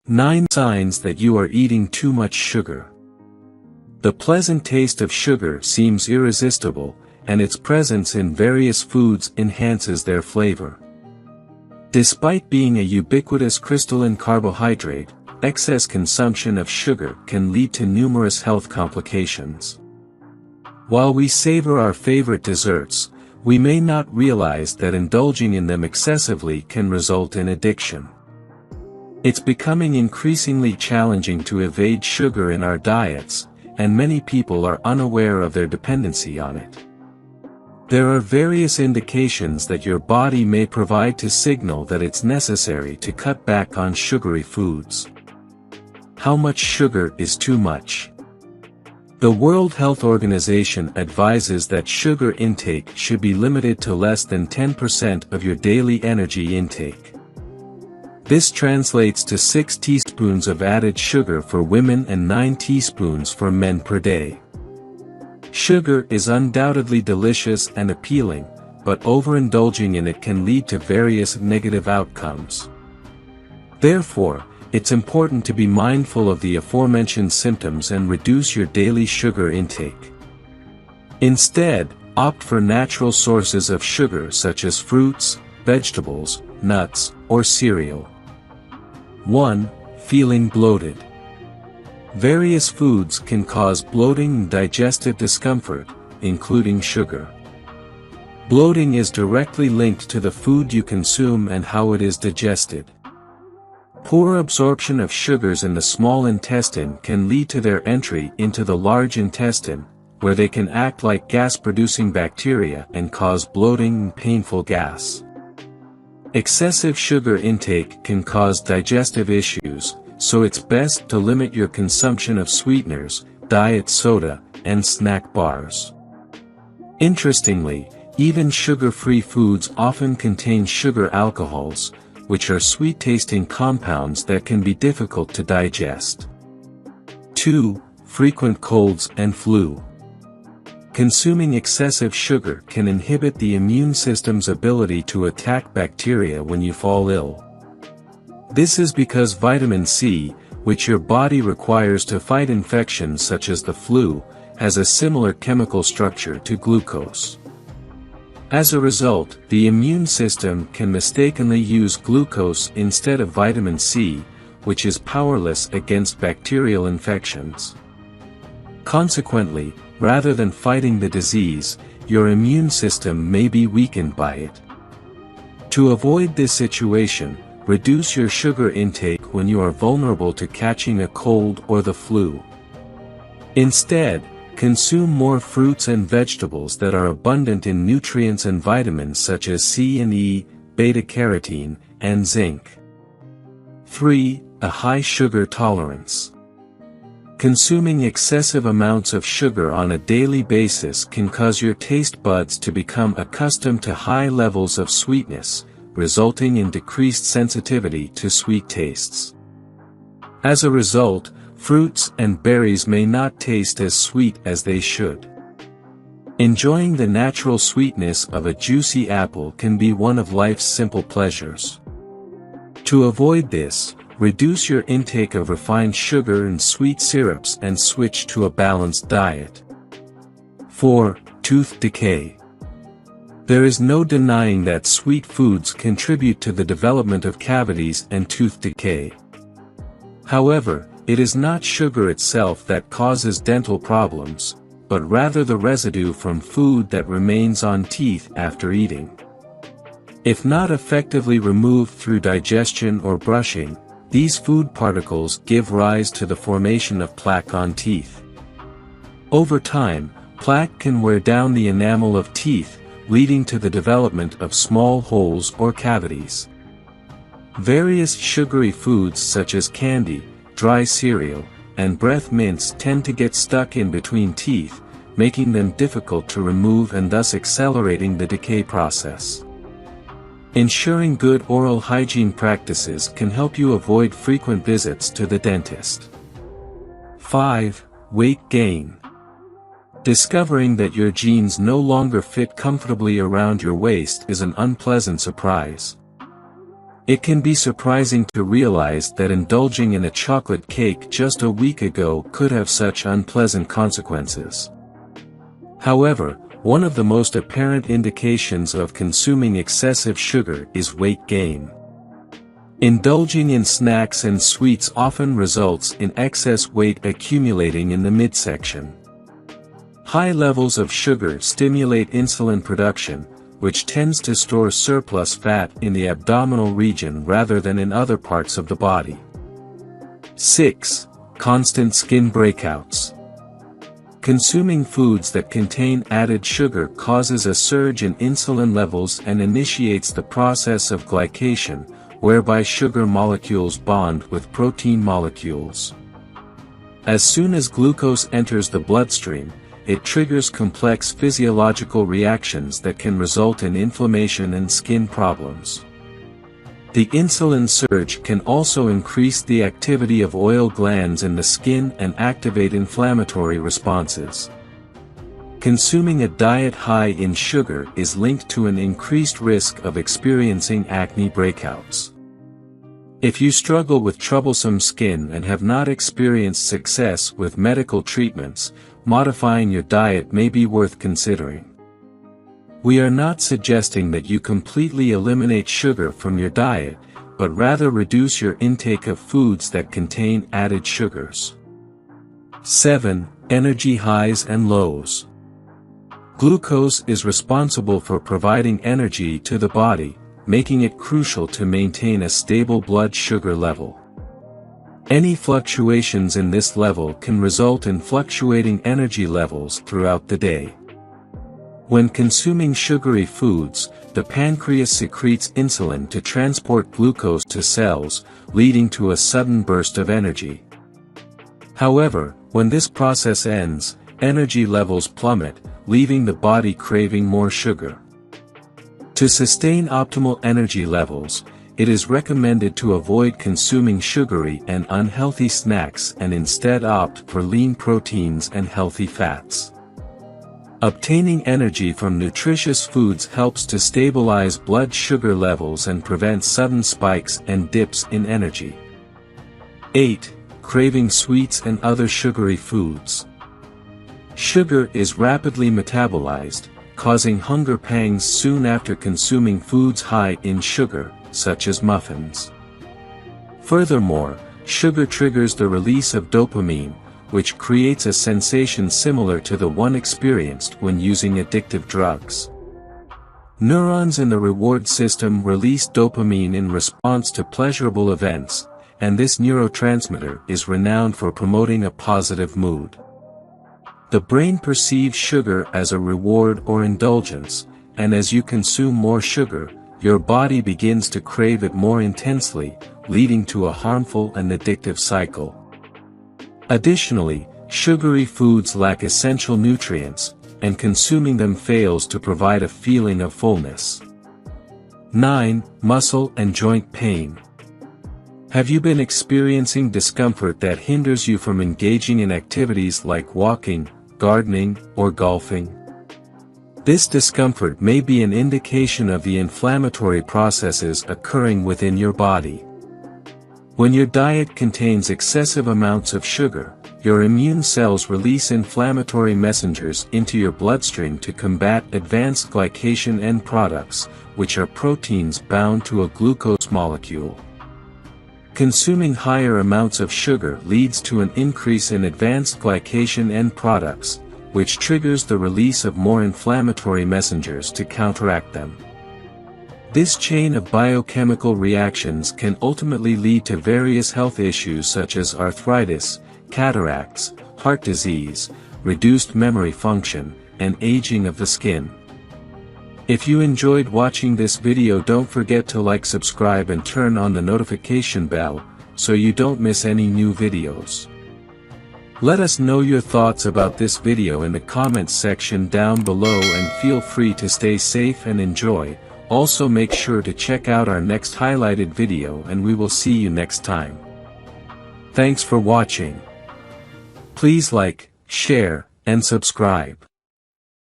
9 signs that you are eating too much sugar. The pleasant taste of sugar seems irresistible, and its presence in various foods enhances their flavor. Despite being a ubiquitous crystalline carbohydrate, excess consumption of sugar can lead to numerous health complications. While we savor our favorite desserts, we may not realize that indulging in them excessively can result in addiction. It's becoming increasingly challenging to evade sugar in our diets, and many people are unaware of their dependency on it. There are various indications that your body may provide to signal that it's necessary to cut back on sugary foods. How much sugar is too much? The World Health Organization advises that sugar intake should be limited to less than 10% of your daily energy intake. This translates to 6 teaspoons of added sugar for women and 9 teaspoons for men per day. Sugar is undoubtedly delicious and appealing, but overindulging in it can lead to various negative outcomes. Therefore, it's important to be mindful of the aforementioned symptoms and reduce your daily sugar intake. Instead, opt for natural sources of sugar such as fruits, vegetables, nuts, or cereal. 1. Feeling bloated. Various foods can cause bloating and digestive discomfort, including sugar. Bloating is directly linked to the food you consume and how it is digested. Poor absorption of sugars in the small intestine can lead to their entry into the large intestine, where they can act like gas-producing bacteria and cause bloating and painful gas. Excessive sugar intake can cause digestive issues, so it's best to limit your consumption of sweeteners, diet soda, and snack bars. Interestingly, even sugar-free foods often contain sugar alcohols, which are sweet-tasting compounds that can be difficult to digest. 2. Frequent colds and flu. Consuming excessive sugar can inhibit the immune system's ability to attack bacteria when you fall ill. This is because vitamin C, which your body requires to fight infections such as the flu, has a similar chemical structure to glucose. As a result, the immune system can mistakenly use glucose instead of vitamin C, which is powerless against bacterial infections. Consequently, rather than fighting the disease, your immune system may be weakened by it. To avoid this situation, reduce your sugar intake when you are vulnerable to catching a cold or the flu. Instead, consume more fruits and vegetables that are abundant in nutrients and vitamins such as C and E, beta-carotene, and zinc. 3. A high sugar tolerance. Consuming excessive amounts of sugar on a daily basis can cause your taste buds to become accustomed to high levels of sweetness, resulting in decreased sensitivity to sweet tastes. As a result, fruits and berries may not taste as sweet as they should. Enjoying the natural sweetness of a juicy apple can be one of life's simple pleasures. To avoid this, reduce your intake of refined sugar and sweet syrups and switch to a balanced diet. 4. Tooth decay. There is no denying that sweet foods contribute to the development of cavities and tooth decay. However, it is not sugar itself that causes dental problems, but rather the residue from food that remains on teeth after eating. If not effectively removed through digestion or brushing, these food particles give rise to the formation of plaque on teeth. Over time, plaque can wear down the enamel of teeth, leading to the development of small holes or cavities. Various sugary foods such as candy, dry cereal, and breath mints tend to get stuck in between teeth, making them difficult to remove and thus accelerating the decay process. Ensuring good oral hygiene practices can help you avoid frequent visits to the dentist. 5. Weight gain. Discovering that your jeans no longer fit comfortably around your waist is an unpleasant surprise. It can be surprising to realize that indulging in a chocolate cake just a week ago could have such unpleasant consequences. However, one of the most apparent indications of consuming excessive sugar is weight gain. Indulging in snacks and sweets often results in excess weight accumulating in the midsection. High levels of sugar stimulate insulin production, which tends to store surplus fat in the abdominal region rather than in other parts of the body. 6. Constant skin breakouts. Consuming foods that contain added sugar causes a surge in insulin levels and initiates the process of glycation, whereby sugar molecules bond with protein molecules. As soon as glucose enters the bloodstream, it triggers complex physiological reactions that can result in inflammation and skin problems. The insulin surge can also increase the activity of oil glands in the skin and activate inflammatory responses. Consuming a diet high in sugar is linked to an increased risk of experiencing acne breakouts. If you struggle with troublesome skin and have not experienced success with medical treatments, modifying your diet may be worth considering. We are not suggesting that you completely eliminate sugar from your diet, but rather reduce your intake of foods that contain added sugars. 7. Energy highs and lows. Glucose is responsible for providing energy to the body, making it crucial to maintain a stable blood sugar level. Any fluctuations in this level can result in fluctuating energy levels throughout the day. When consuming sugary foods, the pancreas secretes insulin to transport glucose to cells, leading to a sudden burst of energy. However, when this process ends, energy levels plummet, leaving the body craving more sugar. To sustain optimal energy levels, it is recommended to avoid consuming sugary and unhealthy snacks and instead opt for lean proteins and healthy fats. Obtaining energy from nutritious foods helps to stabilize blood sugar levels and prevent sudden spikes and dips in energy. 8. Craving sweets and other sugary foods. Sugar is rapidly metabolized, causing hunger pangs soon after consuming foods high in sugar, such as muffins. Furthermore, sugar triggers the release of dopamine, which creates a sensation similar to the one experienced when using addictive drugs. Neurons in the reward system release dopamine in response to pleasurable events, and this neurotransmitter is renowned for promoting a positive mood. The brain perceives sugar as a reward or indulgence, and as you consume more sugar, your body begins to crave it more intensely, leading to a harmful and addictive cycle. Additionally, sugary foods lack essential nutrients, and consuming them fails to provide a feeling of fullness. 9. Muscle and joint pain. Have you been experiencing discomfort that hinders you from engaging in activities like walking, gardening, or golfing? This discomfort may be an indication of the inflammatory processes occurring within your body. When your diet contains excessive amounts of sugar, your immune cells release inflammatory messengers into your bloodstream to combat advanced glycation end products, which are proteins bound to a glucose molecule. Consuming higher amounts of sugar leads to an increase in advanced glycation end products, which triggers the release of more inflammatory messengers to counteract them. This chain of biochemical reactions can ultimately lead to various health issues such as arthritis, cataracts, heart disease, reduced memory function, and aging of the skin. If you enjoyed watching this video, don't forget to like, subscribe and turn on the notification bell, so you don't miss any new videos. Let us know your thoughts about this video in the comments section down below, and feel free to stay safe and enjoy. Also make sure to check out our next highlighted video, and we will see you next time. Thanks for watching. Please like, share, and subscribe.